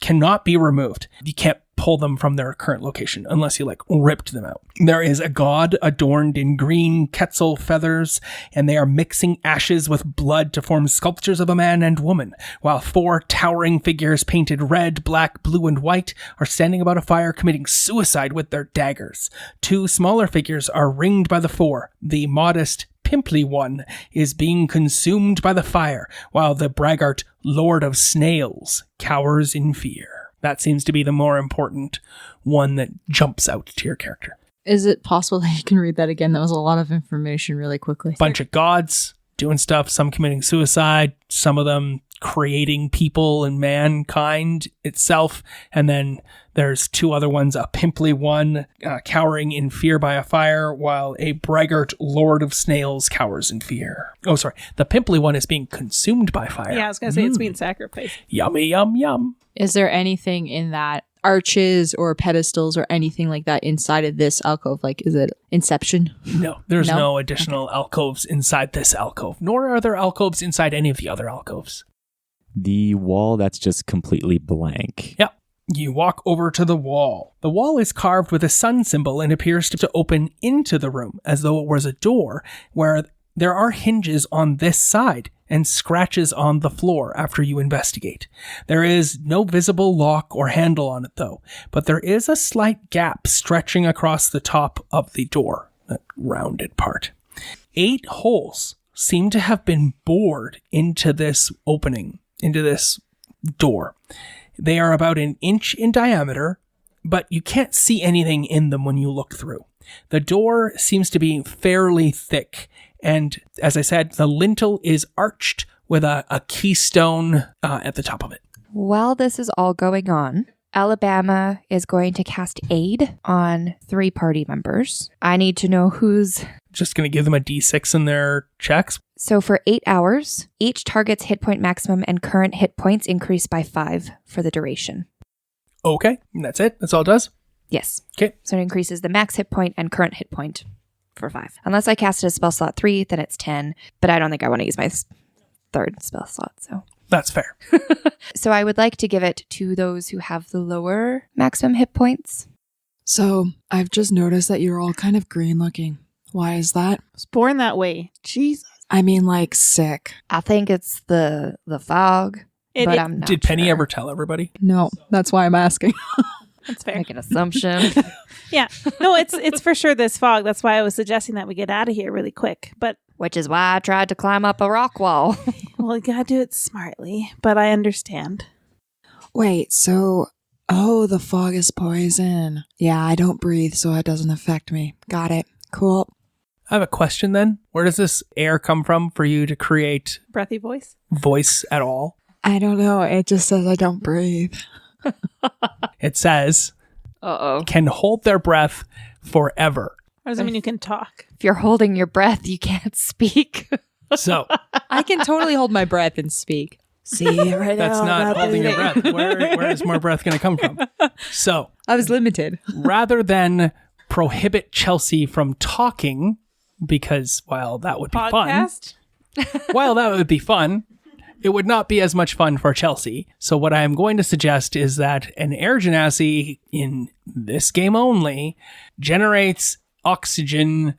Speaker 2: cannot be removed. You can't pull them from their current location unless you ripped them out. There is a god adorned in green quetzal feathers, and they are mixing ashes with blood to form sculptures of a man and woman, while 4 towering figures painted red, black, blue, and white are standing about a fire committing suicide with their daggers. 2 smaller figures are ringed by the 4. The modest, pimply one is being consumed by the fire, while the braggart Lord of Snails cowers in fear. That seems to be the more important one that jumps out to your character.
Speaker 7: Is it possible that you can read that again? That was a lot of information really quickly.
Speaker 2: Bunch of gods doing stuff, some committing suicide, some of them creating people and mankind itself. And then there's 2 other ones, a pimply one cowering in fear by a fire, while a braggart Lord of Snails cowers in fear. Oh, sorry. The pimply one is being consumed by fire.
Speaker 8: Yeah, I was going to say it's being sacrificed.
Speaker 2: Yummy, yum, yum.
Speaker 7: Is there anything in that, arches or pedestals or anything like that inside of this alcove? Like, is it Inception?
Speaker 2: No, there's no additional alcoves inside this alcove, nor are there alcoves inside any of the other alcoves.
Speaker 6: The wall, that's just completely blank.
Speaker 2: Yep. You walk over to the wall. The wall is carved with a sun symbol and appears to open into the room as though it was a door, where there are hinges on this side and scratches on the floor after you investigate. There is no visible lock or handle on it though, but there is a slight gap stretching across the top of the door, that rounded part. 8 holes seem to have been bored into this opening, into this door. They are about 1 inch in diameter, but you can't see anything in them when you look through. The door seems to be fairly thick, and as I said, the lintel is arched with a keystone at the top of it.
Speaker 5: While this is all going on, Alabama is going to cast aid on 3 party members. I need to know who's...
Speaker 2: Just going to give them a d6 in their checks.
Speaker 5: So for 8 hours, each target's hit point maximum and current hit points increase by 5 for the duration.
Speaker 2: Okay, and that's it? That's all it does?
Speaker 5: Yes.
Speaker 2: Okay.
Speaker 5: So it increases the max hit point and current hit point for 5. Unless I cast it as spell slot 3, then it's 10. But I don't think I want to use my 3rd spell slot, so...
Speaker 2: That's fair.
Speaker 5: So I would like to give it to those who have the lower maximum hit points.
Speaker 9: So I've just noticed that you're all kind of green looking. Why is that?
Speaker 8: I was born that way. Jesus.
Speaker 9: I mean, like, sick.
Speaker 5: I think it's the fog, but I'm not
Speaker 2: Did Penny
Speaker 5: sure.
Speaker 2: ever tell everybody?
Speaker 7: No, that's why I'm asking.
Speaker 8: That's fair.
Speaker 5: Make an assumption.
Speaker 8: Yeah. No, it's for sure this fog. That's why I was suggesting that we get out of here really quick. But
Speaker 5: Which is why I tried to climb up a rock wall.
Speaker 8: well, you gotta do it smartly. But I understand.
Speaker 9: Wait, so... Oh, the fog is poison. Yeah, I don't breathe, so it doesn't affect me. Got it. Cool.
Speaker 2: I have a question then. Where does this air come from for you to create
Speaker 8: Breathy voice.
Speaker 2: voice at all?
Speaker 9: I don't know. It just says I don't breathe.
Speaker 2: It says,
Speaker 5: Uh-oh.
Speaker 2: can hold their breath forever.
Speaker 8: Or does it mean you can talk?
Speaker 5: If you're holding your breath, you can't speak.
Speaker 2: So
Speaker 7: I can totally hold my breath and speak.
Speaker 9: See, right
Speaker 2: that's
Speaker 9: now,
Speaker 2: not
Speaker 9: I'm
Speaker 2: holding your
Speaker 9: breathing.
Speaker 2: breath. Where is more breath going to come from? So
Speaker 7: I was limited.
Speaker 2: rather than prohibit Chelsea from talking because while that would be
Speaker 8: Podcast?
Speaker 2: fun, it would not be as much fun for Chelsea. So what I am going to suggest is that an air genasi in this game only generates oxygen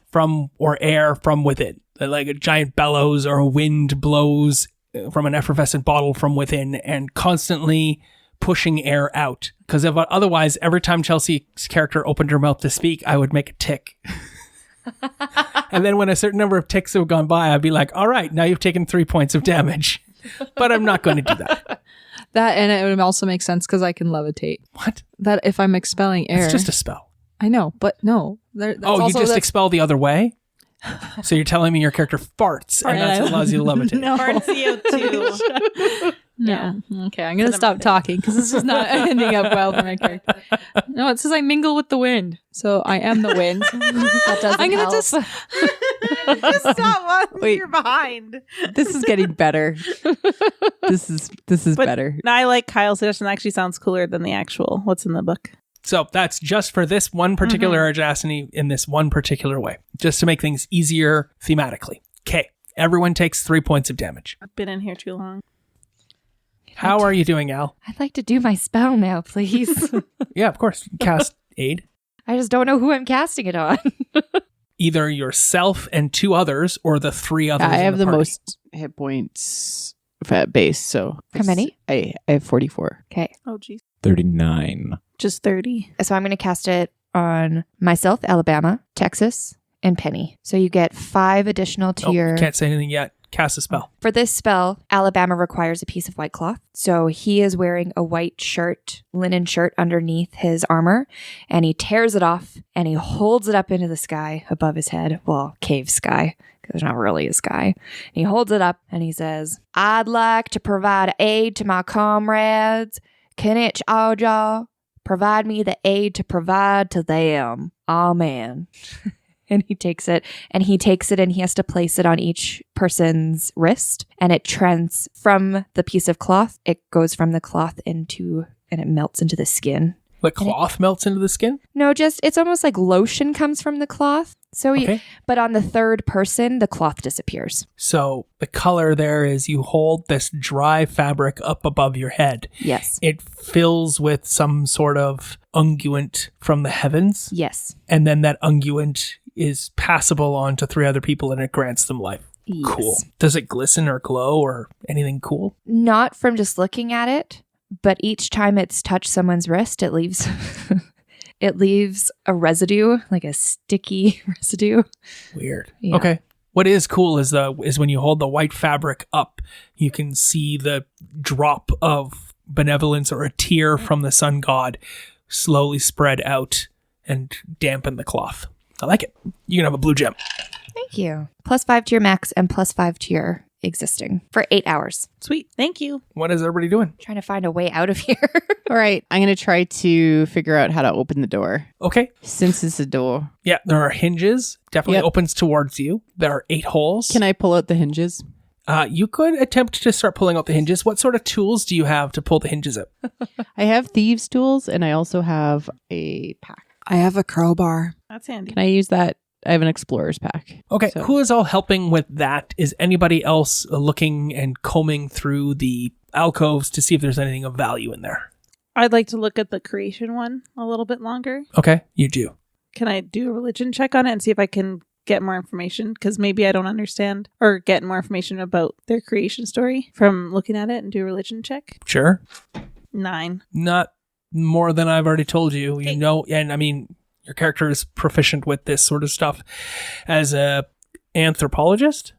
Speaker 2: or air from within. Like a giant bellows or a wind blows from an effervescent bottle from within and constantly pushing air out. Because otherwise, every time Chelsea's character opened her mouth to speak, I would make a tick. And then when a certain number of ticks have gone by, I'd be like, all right, now you've taken 3 points of damage. But I'm not going to do that.
Speaker 7: That, and it would also make sense because I can levitate.
Speaker 2: What?
Speaker 7: That if I'm expelling air.
Speaker 2: It's just a spell.
Speaker 7: I know, but no.
Speaker 2: You just expel the other way? So you're telling me your character farts and that's what allows you to levitate?
Speaker 7: No.
Speaker 8: Fart CO2.
Speaker 7: No. Okay, I'm going to stop talking because this is not ending up well for my character. No, it says I mingle with the wind. So I am the wind.
Speaker 5: That doesn't
Speaker 7: I'm going
Speaker 5: help.
Speaker 7: to just...
Speaker 8: Just stop while
Speaker 11: Wait.
Speaker 8: you're behind.
Speaker 11: This is getting better. This is
Speaker 8: But
Speaker 11: better.
Speaker 8: I like Kyle's suggestion. Actually sounds cooler than the actual what's in the book.
Speaker 2: So that's just for this one particular audacity in this one particular way, just to make things easier thematically. Okay, everyone takes 3 points of damage.
Speaker 8: I've been in here too long.
Speaker 2: How are you doing, Al?
Speaker 5: I'd like to do my spell now, please.
Speaker 2: Yeah, of course. Cast aid.
Speaker 5: I just don't know who I'm casting it on.
Speaker 2: Either yourself and 2 others or the 3 others.
Speaker 11: I
Speaker 2: in
Speaker 11: have the
Speaker 2: party.
Speaker 11: most hit points at base, so
Speaker 5: How many?
Speaker 11: I have 44.
Speaker 5: Okay.
Speaker 8: Oh, geez.
Speaker 6: 39.
Speaker 8: Just 30.
Speaker 5: So I'm going to cast it on myself, Alabama, Texas, and Penny. So you get 5 additional to your...
Speaker 2: Can't say anything yet. Cast a spell.
Speaker 5: For this spell, Alabama requires a piece of white cloth. So he is wearing a white shirt, linen shirt underneath his armor, and he tears it off and he holds it up into the sky above his head. Well, cave sky, because there's not really a sky. And he holds it up and he says, I'd like to provide aid to my comrades. Can each of y'all provide me the aid to provide to them? Amen. And he takes it and he has to place it on each person's wrist. And it from the piece of cloth, it goes from the cloth and it melts into the skin.
Speaker 2: The cloth melts into the skin?
Speaker 5: No, it's almost like lotion comes from the cloth. So, but on the third person, the cloth disappears.
Speaker 2: So the color there is you hold this dry fabric up above your head.
Speaker 5: Yes.
Speaker 2: It fills with some sort of unguent from the heavens.
Speaker 5: Yes.
Speaker 2: And then that unguent is passable on to 3 other people and it grants them life.
Speaker 5: Yes.
Speaker 2: Cool. Does it glisten or glow or anything cool?
Speaker 5: Not from just looking at it, but each time it's touched someone's wrist, it leaves it leaves a residue, like a sticky residue.
Speaker 2: Weird.
Speaker 5: Yeah.
Speaker 2: Okay. What is cool is when you hold the white fabric up, you can see the drop of benevolence or a tear from the sun god slowly spread out and dampen the cloth. I like it. You can have a blue gem.
Speaker 5: Thank you. +5 to your max and +5 to your existing for 8 hours.
Speaker 8: Sweet. Thank you.
Speaker 2: What is everybody doing?
Speaker 5: Trying to find a way out of here.
Speaker 11: All right, I'm going to try to figure out how to open the door.
Speaker 2: Okay.
Speaker 11: Since it's a door.
Speaker 2: Yeah, there are hinges. Definitely opens towards you. There are 8 holes.
Speaker 11: Can I pull out the hinges?
Speaker 2: You could attempt to start pulling out the hinges. What sort of tools do you have to pull the hinges out?
Speaker 11: I have thieves' tools and I also have a pack.
Speaker 9: I have a crowbar.
Speaker 8: That's handy.
Speaker 11: Can I use that? I have an explorer's pack.
Speaker 2: Okay,
Speaker 11: So-
Speaker 2: who is all helping with that? Is anybody else looking and combing through the alcoves to see if there's anything of value in there?
Speaker 8: I'd like to look at the creation one a little bit longer.
Speaker 2: Okay, you do.
Speaker 8: Can I do a religion check on it and see if I can get more information? Because maybe I don't understand or get more information about their creation story from looking at it and do a religion check.
Speaker 2: Sure.
Speaker 8: 9.
Speaker 2: Not more than I've already told you.
Speaker 8: Okay.
Speaker 2: You know, and I mean, your character is proficient with this sort of stuff as a anthropologist.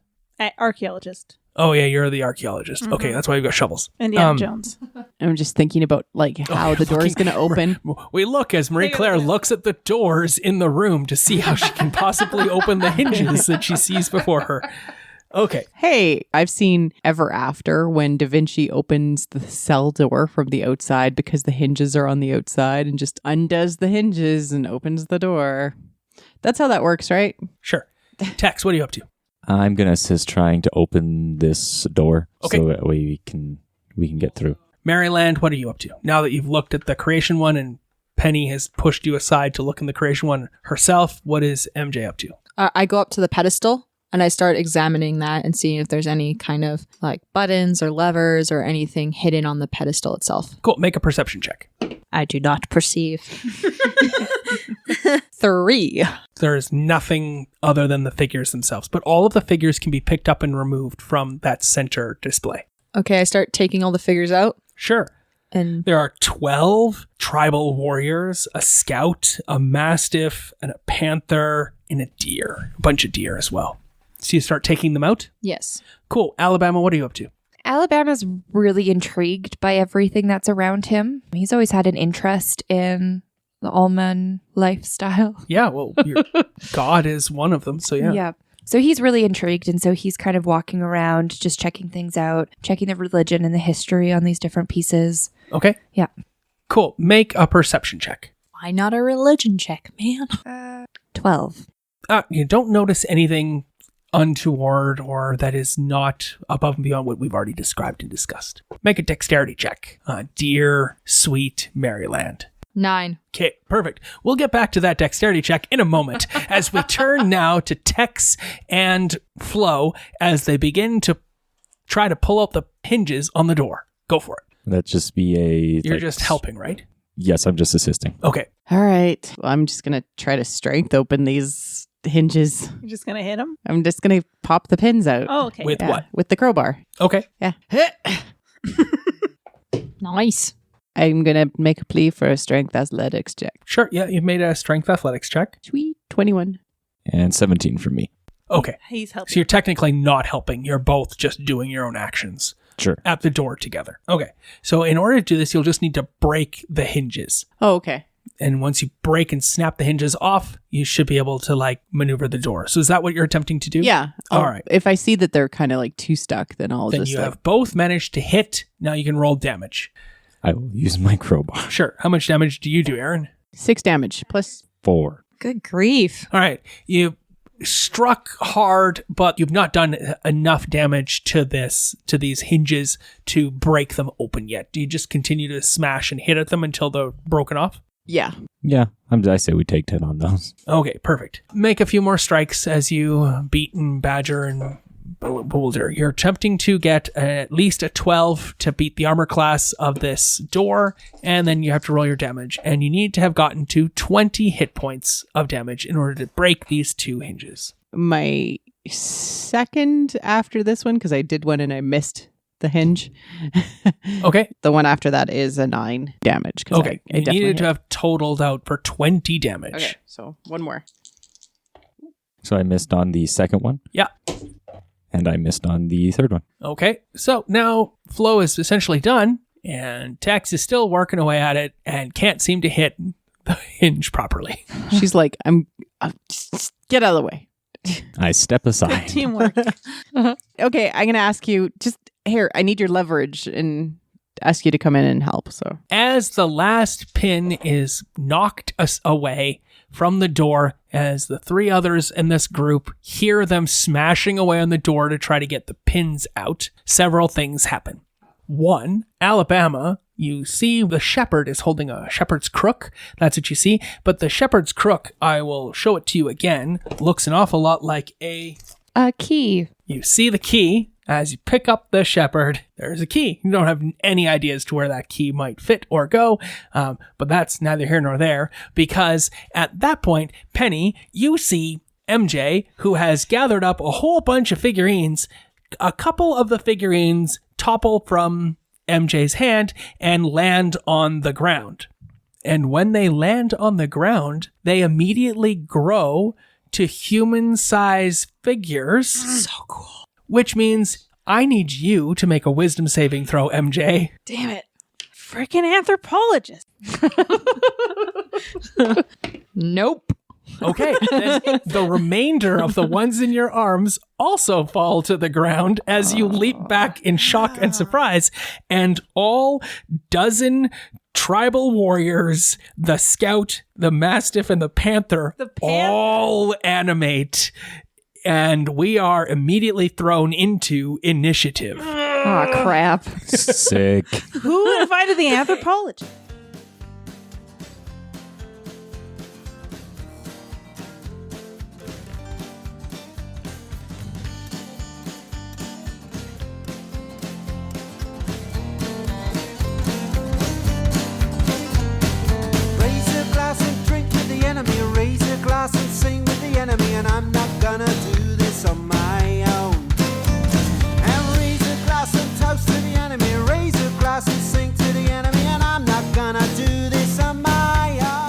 Speaker 8: Archaeologist.
Speaker 2: Oh yeah, you're the archaeologist.
Speaker 8: Mhm.
Speaker 2: Okay, that's why you've got shovels.
Speaker 8: Indiana Jones.
Speaker 11: I'm just thinking about like how the door is going to open.
Speaker 2: We look as Marie Claire looks at the doors in the room to see how she can possibly open the hinges that she sees before her. Okay.
Speaker 11: Hey, I've seen Ever After when Da Vinci opens the cell door from the outside because the hinges are on the outside and just undoes the hinges and opens the door. That's how that works, right?
Speaker 2: Sure. Tex, what are you up to?
Speaker 6: I'm going to assist trying to open this door
Speaker 2: Okay.
Speaker 6: so that way we can get through.
Speaker 2: Maryland, what are you up to? Now that you've looked at the creation one and Penny has pushed you aside to look in the creation one herself. What is MJ up to?
Speaker 7: I go up to the pedestal and I start examining that and seeing if there's any kind of like buttons or levers or anything hidden on the pedestal itself.
Speaker 2: Cool. Make a perception check.
Speaker 7: I do not perceive. 3.
Speaker 2: There is nothing other than the figures themselves, but all of the figures can be picked up and removed from that center display.
Speaker 7: Okay, I start taking all the figures out.
Speaker 2: Sure.
Speaker 7: And
Speaker 2: There are 12 tribal warriors, a scout, a mastiff, and a panther, and a deer. A bunch of deer as well. So you start taking them out?
Speaker 7: yes.
Speaker 2: Cool. Alabama, what are you up to?
Speaker 5: Alabama's really intrigued by everything that's around him. He's always had an interest in the Alman lifestyle.
Speaker 2: Yeah, well, your god is one of them, so yeah.
Speaker 5: So he's really intrigued, and so he's kind of walking around, just checking things out, checking the religion and the history on these different pieces.
Speaker 2: Okay.
Speaker 5: Yeah.
Speaker 2: Cool. Make a perception check.
Speaker 7: Why not a religion check, man?
Speaker 5: 12.
Speaker 2: You don't notice anything untoward or that is not above and beyond what we've already described and discussed. Make a dexterity check. Dear, sweet Maryland.
Speaker 7: 9.
Speaker 2: Okay, perfect. We'll get back to that dexterity check in a moment as we turn now to Tex and Flo as they begin to try to pull out the hinges on the door. Go for it.
Speaker 6: That'd just be a...
Speaker 2: You're just helping, right?
Speaker 6: Yes, I'm just assisting.
Speaker 2: Okay.
Speaker 11: All right. Well, I'm just going to try to strength open these hinges.
Speaker 8: You're just going to hit him?
Speaker 11: I'm just going to pop the pins out.
Speaker 8: Oh, okay.
Speaker 2: With what?
Speaker 11: With the crowbar.
Speaker 2: Okay.
Speaker 11: Yeah.
Speaker 7: Nice.
Speaker 11: I'm going to make a plea for a strength athletics check.
Speaker 2: Sure. Yeah, you've made a strength athletics check.
Speaker 11: Sweet. 21.
Speaker 6: And 17 from me.
Speaker 2: Okay.
Speaker 8: He's helping.
Speaker 2: So you're technically not helping. You're both just doing your own actions
Speaker 6: Sure.
Speaker 2: at the door together. Okay. So in order to do this, you'll just need to break the hinges.
Speaker 11: Oh, okay.
Speaker 2: And once you break and snap the hinges off, you should be able to like maneuver the door. So is that what you're attempting to do?
Speaker 11: Yeah.
Speaker 2: All right.
Speaker 11: If I see that they're kind of like too stuck, then I'll
Speaker 2: Then
Speaker 11: just
Speaker 2: you
Speaker 11: like,
Speaker 2: have both managed to hit. Now you can roll damage.
Speaker 6: I will use my crowbar.
Speaker 2: Sure. How much damage do you do, Aaron?
Speaker 11: 6 damage plus
Speaker 6: 4.
Speaker 7: Good grief.
Speaker 2: All right. You struck hard, but you've not done enough damage to these hinges to break them open yet. Do you just continue to smash and hit at them until they're broken off?
Speaker 11: Yeah.
Speaker 6: Yeah, I say we take 10 on those.
Speaker 2: Okay, perfect. Make a few more strikes as you beat and badger and boulder. You're attempting to get at least a 12 to beat the armor class of this door, and then you have to roll your damage. And you need to have gotten to 20 hit points of damage in order to break these 2 hinges.
Speaker 11: My second after this one, because I did one and I missed the hinge.
Speaker 2: Okay.
Speaker 11: The one after that is a 9 damage.
Speaker 2: Okay.
Speaker 11: I
Speaker 2: You
Speaker 11: definitely
Speaker 2: needed to
Speaker 11: hit.
Speaker 2: have totaled out for 20 damage.
Speaker 11: Okay, so one more.
Speaker 6: So I missed on the second one,
Speaker 2: Yeah.
Speaker 6: and I missed on the third one.
Speaker 2: Okay. So now Flo is essentially done, and Tex is still working away at it and can't seem to hit the hinge properly.
Speaker 11: She's like, just get out of the way.
Speaker 6: I step aside.
Speaker 8: Good teamwork.
Speaker 11: Okay, I'm going to ask you, just here, I need your leverage and ask you to come in and help. So
Speaker 2: As the last pin is knocked us away from the door, as the 3 others in this group hear them smashing away on the door to try to get the pins out, several things happen. 1, Alabama, you see the shepherd is holding a shepherd's crook. That's what you see. But the shepherd's crook, I will show it to you again, looks an awful lot like a
Speaker 5: Key.
Speaker 2: You see the key. As you pick up the shepherd, there's a key. You don't have any idea as to where that key might fit or go, but that's neither here nor there, because at that point, Penny, you see MJ, who has gathered up a whole bunch of figurines. A couple of the figurines topple from MJ's hand and land on the ground. And when they land on the ground, they immediately grow to human-size figures. So cool. Which means I need you to make a wisdom saving throw, MJ.
Speaker 8: Damn it. Freaking anthropologist.
Speaker 7: Nope.
Speaker 2: Okay, then the remainder of the ones in your arms also fall to the ground as you leap back in shock and surprise, and all dozen tribal warriors, the scout, the mastiff, and the panther, all animate, and we are immediately thrown into initiative.
Speaker 7: Oh, crap.
Speaker 6: Sick.
Speaker 8: Who invited the anthropologist?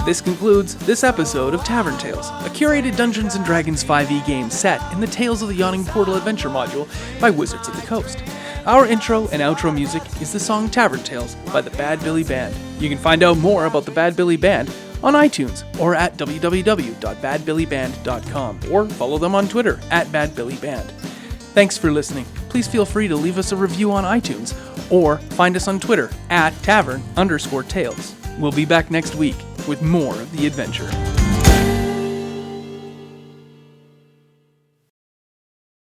Speaker 2: This concludes this episode of Tavern Tales, a curated Dungeons & Dragons 5e game set in the Tales of the Yawning Portal adventure module by Wizards of the Coast. Our intro and outro music is the song Tavern Tales by the Bad Billy Band. You can find out more about the Bad Billy Band on iTunes or at www.badbillyband.com or follow them on Twitter at badbillyband. Thanks for listening. Please feel free to leave us a review on iTunes or find us on Twitter at tavern_tales. We'll be back next week with more of the adventure.